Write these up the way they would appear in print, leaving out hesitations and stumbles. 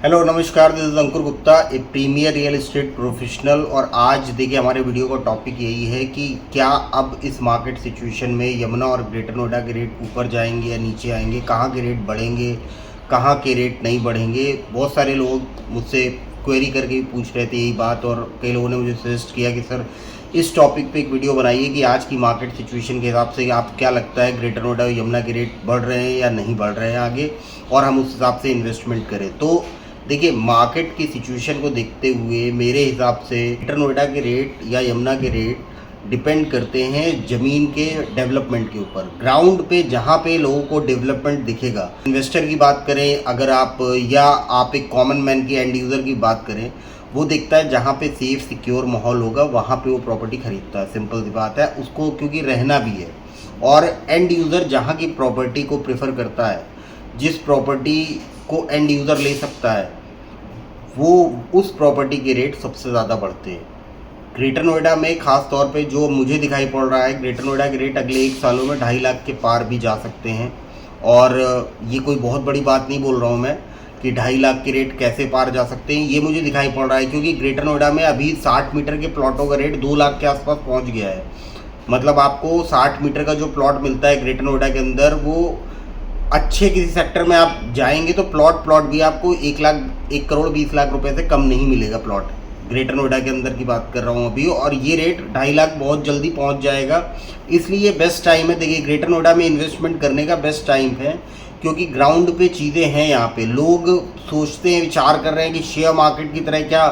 Hello नमस्कार, this is Ankur Gupta, a premier real estate professional. और आज देखिए हमारे वीडियो का टॉपिक यही है कि क्या अब इस मार्केट सिचुएशन में यमुना और ग्रेटर नोएडा के रेट ऊपर जाएंगे या नीचे आएंगे, कहाँ के रेट बढ़ेंगे, कहाँ के रेट नहीं बढ़ेंगे। बहुत सारे लोग मुझसे क्वेरी करके पूछ रहे थे यही बात, और कई लोगों ने मुझे सजेस्ट किया कि सर इस टॉपिक पे एक वीडियो बनाइए कि आज की मार्केट सिचुएशन के हिसाब से आप क्या लगता है ग्रेटर नोएडा और यमुना के रेट बढ़ रहे हैं या नहीं बढ़ रहे हैं आगे, और हम उस हिसाब से इन्वेस्टमेंट करें। तो देखिए मार्केट की सिचुएशन को देखते हुए मेरे हिसाब से ग्रेटर नोएडा के रेट या यमुना के रेट डिपेंड करते हैं ज़मीन के डेवलपमेंट के ऊपर। ग्राउंड पे जहाँ पे लोगों को डेवलपमेंट दिखेगा, इन्वेस्टर की बात करें अगर आप, या आप एक कॉमन मैन की एंड यूज़र की बात करें, वो देखता है जहाँ पे सेफ सिक्योर माहौल होगा वहाँ पे वो प्रॉपर्टी खरीदता है। सिंपल सी बात है, उसको क्योंकि रहना भी है। और एंड यूज़र जहाँ की प्रॉपर्टी को प्रेफर करता है, जिस प्रॉपर्टी को एंड यूज़र ले सकता है, वो उस प्रॉपर्टी के रेट सबसे ज़्यादा बढ़ते हैं। ग्रेटर नोएडा में ख़ास तौर पे जो मुझे दिखाई पड़ रहा है, ग्रेटर नोएडा के रेट अगले 1 सालों में 2.5 लाख के पार भी जा सकते हैं। और ये कोई बहुत बड़ी बात नहीं बोल रहा हूँ मैं कि 2.5 लाख के रेट कैसे पार जा सकते हैं, ये मुझे दिखाई पड़ रहा है क्योंकि ग्रेटर नोएडा में अभी 60 मीटर के प्लॉटों का रेट 2 लाख के आसपास पहुँच गया है। मतलब आपको 60 मीटर का जो प्लॉट मिलता है ग्रेटर नोएडा के अंदर, वो अच्छे किसी सेक्टर में आप जाएंगे तो प्लॉट भी आपको 1 करोड़ 20 लाख रुपए से कम नहीं मिलेगा प्लॉट। ग्रेटर नोएडा के अंदर की बात कर रहा हूँ अभी, और ये रेट 2.5 लाख बहुत जल्दी पहुँच जाएगा। इसलिए बेस्ट टाइम है। देखिए ग्रेटर नोएडा में इन्वेस्टमेंट करने का बेस्ट टाइम है क्योंकि ग्राउंड पे चीज़ें हैं। यहाँ पे लोग सोचते हैं, विचार कर रहे हैं कि शेयर मार्केट की तरह क्या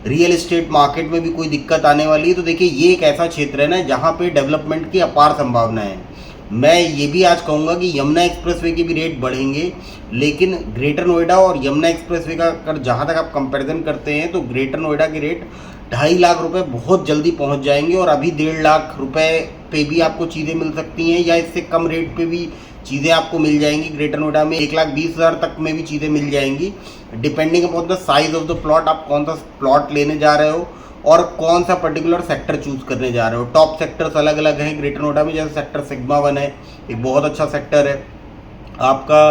रियल एस्टेट मार्केट में भी कोई दिक्कत आने वाली है। तो देखिए ये एक ऐसा क्षेत्र है ना जहाँ पे डेवलपमेंट की अपार संभावना है। मैं ये भी आज कहूँगा कि यमुना एक्सप्रेसवे के भी रेट बढ़ेंगे, लेकिन ग्रेटर नोएडा और यमुना एक्सप्रेसवे का अगर जहाँ तक आप कंपैरिजन करते हैं तो ग्रेटर नोएडा के रेट 2.5 लाख रुपए बहुत जल्दी पहुँच जाएंगे। और अभी 1.5 लाख रुपए पे भी आपको चीज़ें मिल सकती हैं, या इससे कम रेट पे भी चीज़ें आपको मिल जाएंगी। ग्रेटर नोएडा में 1,20,000 तक में भी चीज़ें मिल जाएंगी, depending upon the size of the plot. आप कौन सा प्लॉट लेने जा रहे हो और कौन सा पर्टिकुलर सेक्टर चूज करने जा रहे हो। टॉप सेक्टर्स अलग अलग हैं ग्रेटर नोएडा में, जैसे सेक्टर सिग्मा 1 है, एक बहुत अच्छा सेक्टर है। आपका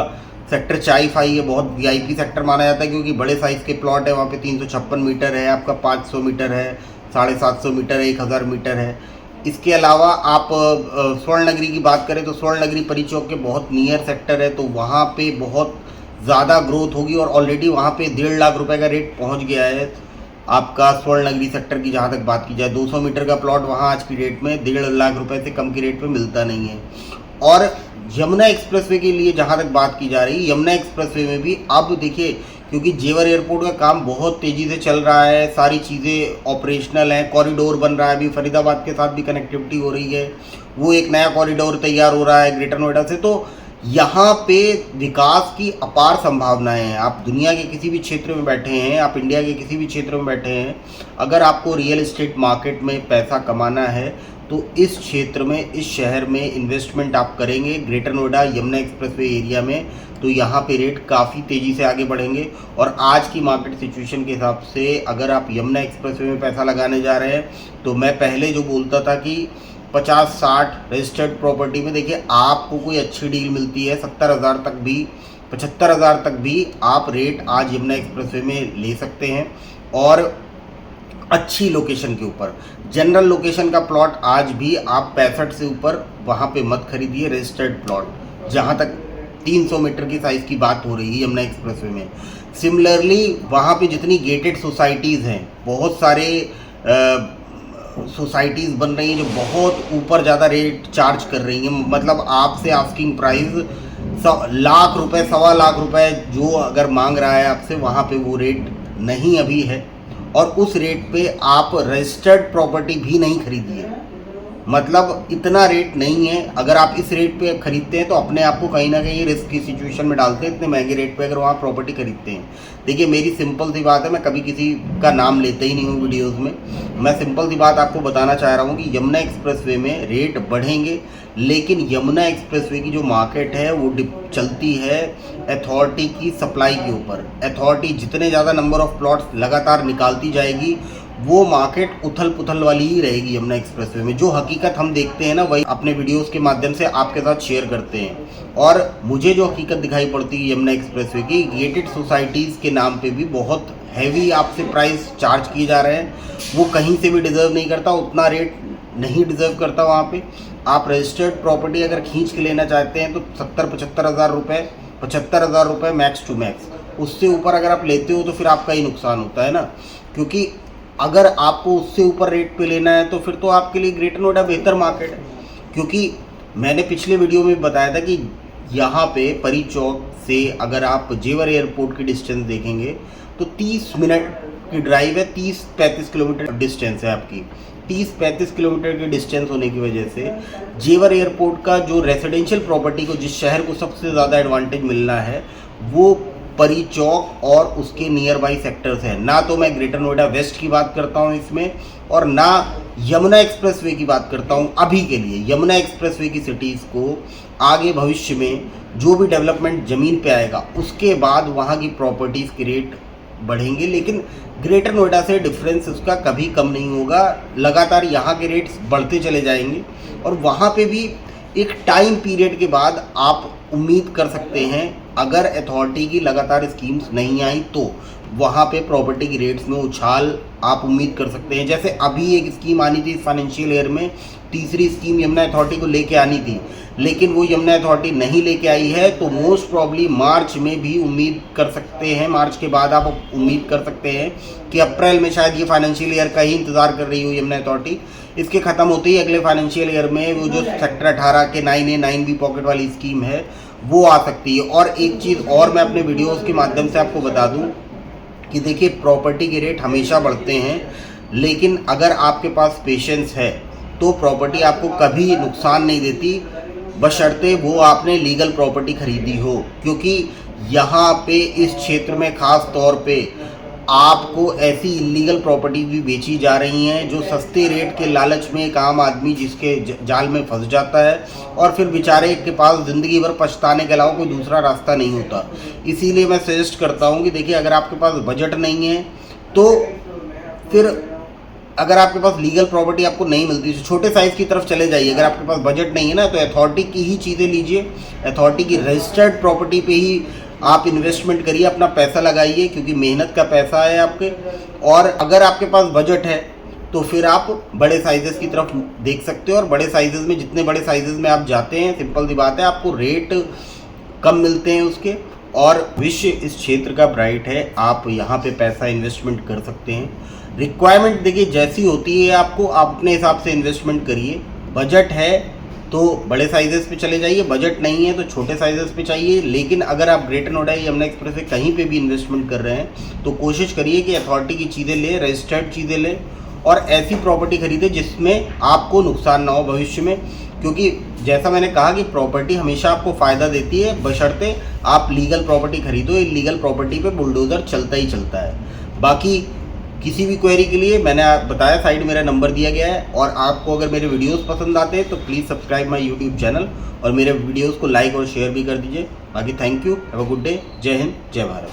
सेक्टर चाई फाई है, बहुत वीआईपी सेक्टर माना जाता है क्योंकि बड़े साइज़ के प्लॉट है। वहाँ पे 356 मीटर है, आपका 500 मीटर है, 750 मीटर है, 1000 मीटर है। इसके अलावा आप स्वर्ण नगरी की बात करें तो स्वर्ण नगरी परी चौक के बहुत नियर सेक्टर है, तो वहाँ पे बहुत ज़्यादा ग्रोथ होगी। और ऑलरेडी वहाँ पे 1.5 लाख रुपए का रेट पहुँच गया है आपका स्वर्ण नगरी सेक्टर की। जहाँ तक बात की जाए 200 मीटर का प्लॉट वहाँ आज की डेट में 1.5 लाख रुपए से कम की रेट पे मिलता नहीं है। और यमुना एक्सप्रेसवे के लिए जहाँ तक बात की जा रही है, यमुना एक्सप्रेसवे में भी अब देखिए क्योंकि जेवर एयरपोर्ट का काम बहुत तेज़ी से चल रहा है, सारी चीज़ें ऑपरेशनल हैं, कॉरिडोर बन रहा है, अभी फरीदाबाद के साथ भी कनेक्टिविटी हो रही है, वो एक नया कॉरिडोर तैयार हो रहा है ग्रेटर नोएडा से। तो यहाँ पे विकास की अपार संभावनाएं हैं। आप दुनिया के किसी भी क्षेत्र में बैठे हैं, आप इंडिया के किसी भी क्षेत्र में बैठे हैं, अगर आपको रियल एस्टेट मार्केट में पैसा कमाना है तो इस क्षेत्र में, इस शहर में इन्वेस्टमेंट आप करेंगे greater Noida Yamuna expressway area में, तो यहाँ पे रेट काफ़ी तेज़ी से आगे बढ़ेंगे। और आज की मार्केट सिचुएशन के हिसाब से अगर आप यमुना एक्सप्रेसवे में पैसा लगाने जा रहे हैं तो मैं पहले जो बोलता था कि 50-60 रजिस्टर्ड प्रॉपर्टी में देखिए आपको कोई अच्छी डील मिलती है 70,000 तक भी, 75,000 तक भी आप रेट आज यमुना एक्सप्रेसवे में ले सकते हैं। और अच्छी लोकेशन के ऊपर, जनरल लोकेशन का प्लॉट आज भी आप 65 से ऊपर वहाँ पे मत खरीदिए रजिस्टर्ड प्लॉट, जहाँ तक 300 मीटर की साइज़ की बात हो रही है यमुना एक्सप्रेसवे में। सिमिलरली वहाँ पे जितनी गेटेड सोसाइटीज़ हैं, बहुत सारे सोसाइटीज़ बन रही हैं जो बहुत ऊपर ज़्यादा रेट चार्ज कर रही हैं। मतलब आपसे आस्किंग प्राइस लाख रुपए, 1.25 लाख रुपए जो अगर मांग रहा है आपसे, वहाँ पे वो रेट नहीं अभी है। और उस रेट पे आप रजिस्टर्ड प्रॉपर्टी भी नहीं खरीदिए, मतलब इतना रेट नहीं है। अगर आप इस रेट पे खरीदते हैं तो अपने आप को कहीं ना कहीं रिस्क की सिचुएशन में डालते हैं, इतने महंगे रेट पे अगर वहाँ प्रॉपर्टी खरीदते हैं। देखिए मेरी सिंपल सी बात है, मैं कभी किसी का नाम लेते ही नहीं हूँ वीडियोस में। मैं सिंपल सी बात आपको बताना चाह रहा हूँ कि यमुना एक्सप्रेसवे में रेट बढ़ेंगे, लेकिन यमुना एक्सप्रेसवे की जो मार्केट है वो चलती है अथॉरिटी की सप्लाई के ऊपर। अथॉरिटी जितने ज़्यादा नंबर ऑफ़ प्लॉट्स लगातार निकालती जाएगी वो मार्केट उथल पुथल वाली ही रहेगी यमुना एक्सप्रेसवे में। जो हकीकत हम देखते हैं ना, वही अपने वीडियोस के माध्यम से आपके साथ शेयर करते हैं। और मुझे जो हकीकत दिखाई पड़ती है यमुना एक्सप्रेसवे की, गेटेड सोसाइटीज़ के नाम पे भी बहुत हैवी आपसे प्राइस चार्ज किए जा रहे हैं। वो कहीं से भी डिज़र्व नहीं करता, उतना रेट नहीं डिज़र्व करता वहाँ पे। आप रजिस्टर्ड प्रॉपर्टी अगर खींच के लेना चाहते हैं तो 70-75 हज़ार रुपये, 75 हज़ार रुपये मैक्स टू मैक्स। उससे ऊपर अगर आप लेते हो तो फिर आपका ही नुकसान होता है ना, क्योंकि अगर आपको उससे ऊपर रेट पे लेना है तो फिर तो आपके लिए ग्रेटर नोएडा बेहतर मार्केट है। क्योंकि मैंने पिछले वीडियो में बताया था कि यहाँ पे परी चौक से अगर आप जेवर एयरपोर्ट की डिस्टेंस देखेंगे तो 30 मिनट की ड्राइव है, 30-35 किलोमीटर डिस्टेंस है आपकी। 30-35 किलोमीटर की डिस्टेंस होने की वजह से जेवर एयरपोर्ट का जो रेजिडेंशियल प्रॉपर्टी को, जिस शहर को सबसे ज़्यादा एडवांटेज मिलना है, वो परी चौक और उसके नियर बाई सेक्टर्स हैं। ना तो मैं ग्रेटर नोएडा वेस्ट की बात करता हूँ इसमें, और ना यमुना एक्सप्रेसवे की बात करता हूँ अभी के लिए। यमुना एक्सप्रेसवे की सिटीज़ को आगे भविष्य में जो भी डेवलपमेंट ज़मीन पे आएगा उसके बाद वहाँ की प्रॉपर्टीज़ के रेट बढ़ेंगे, लेकिन ग्रेटर नोएडा से डिफरेंस उसका कभी कम नहीं होगा। लगातार यहाँ के रेट्स बढ़ते चले जाएंगे और वहाँ पे भी एक टाइम पीरियड के बाद आप उम्मीद कर सकते हैं, अगर अथॉरिटी की लगातार स्कीम्स नहीं आई तो वहाँ पे प्रॉपर्टी की रेट्स में उछाल आप उम्मीद कर सकते हैं। जैसे अभी एक स्कीम आनी थी फाइनेंशियल ईयर में, तीसरी स्कीम यमुना अथॉरिटी को लेके आनी थी, लेकिन वो यमुना अथॉरिटी नहीं लेके आई है। तो मोस्ट प्रॉब्ली मार्च में भी उम्मीद कर सकते हैं, मार्च के बाद आप उम्मीद कर सकते हैं कि अप्रैल में शायद ये फाइनेंशियल ईयर का ही इंतज़ार कर रही हो यमुना अथॉरिटी। इसके ख़त्म होते ही अगले फाइनेंशियल ईयर में वो जो सेक्टर 18 के 9A 9B पॉकेट वाली स्कीम है वो आ सकती है। और एक चीज़ और मैं अपने वीडियोज़ के माध्यम से आपको बता दूँ कि देखिए, प्रॉपर्टी के रेट हमेशा बढ़ते हैं, लेकिन अगर आपके पास पेशेंस है तो प्रॉपर्टी आपको कभी नुकसान नहीं देती, बशर्ते वो आपने लीगल प्रॉपर्टी खरीदी हो। क्योंकि यहाँ पे इस क्षेत्र में ख़ास तौर पे आपको ऐसी इलीगल प्रॉपर्टी भी बेची जा रही हैं जो सस्ते रेट के लालच में एक आम आदमी जिसके जाल में फंस जाता है और फिर बेचारे के पास ज़िंदगी भर पछताने के अलावा कोई दूसरा रास्ता नहीं होता। इसीलिए मैं सजेस्ट करता हूँ कि देखिए, अगर आपके पास बजट नहीं है तो फिर अगर आपके पास लीगल प्रॉपर्टी आपको नहीं मिलती तो छोटे साइज़ की तरफ चले जाइए। अगर आपके पास बजट नहीं है ना तो अथॉरिटी की ही चीज़ें लीजिए, अथॉरिटी की रजिस्टर्ड प्रॉपर्टी पे ही आप इन्वेस्टमेंट करिए, अपना पैसा लगाइए, क्योंकि मेहनत का पैसा है आपके। और अगर आपके पास बजट है तो फिर आप बड़े साइजेस की तरफ देख सकते हो, और बड़े साइजेस में जितने बड़े साइजेस में आप जाते हैं, सिंपल सी बात है, आपको रेट कम मिलते हैं उसके। और भविष्य इस क्षेत्र का ब्राइट है, आप यहाँ पे पैसा इन्वेस्टमेंट कर सकते हैं। रिक्वायरमेंट देखिए जैसी होती है, आपको अपने हिसाब से इन्वेस्टमेंट करिए। बजट है तो बड़े साइजेस पे चले जाइए, बजट नहीं है तो छोटे साइजेस पे चाहिए। लेकिन अगर आप ग्रेटर नोएडा या यमुना एक्सप्रेसवे कहीं पे भी इन्वेस्टमेंट कर रहे हैं तो कोशिश करिए कि अथॉरिटी की चीज़ें लें, रजिस्टर्ड चीज़ें लें, और ऐसी प्रॉपर्टी खरीदें जिसमें आपको नुकसान ना हो भविष्य में। क्योंकि जैसा मैंने कहा कि प्रॉपर्टी हमेशा आपको फ़ायदा देती है, बशर्ते आप लीगल प्रॉपर्टी खरीदो। इलीगल प्रॉपर्टी पे बुलडोज़र चलता ही चलता है। बाकी किसी भी क्वेरी के लिए मैंने बताया, साइड मेरा नंबर दिया गया है। और आपको अगर मेरे वीडियोस पसंद आते हैं तो please subscribe my YouTube channel और मेरे वीडियोस को लाइक और शेयर भी कर दीजिए। बाकी thank you, have a good day, जय हिंद, जय भारत।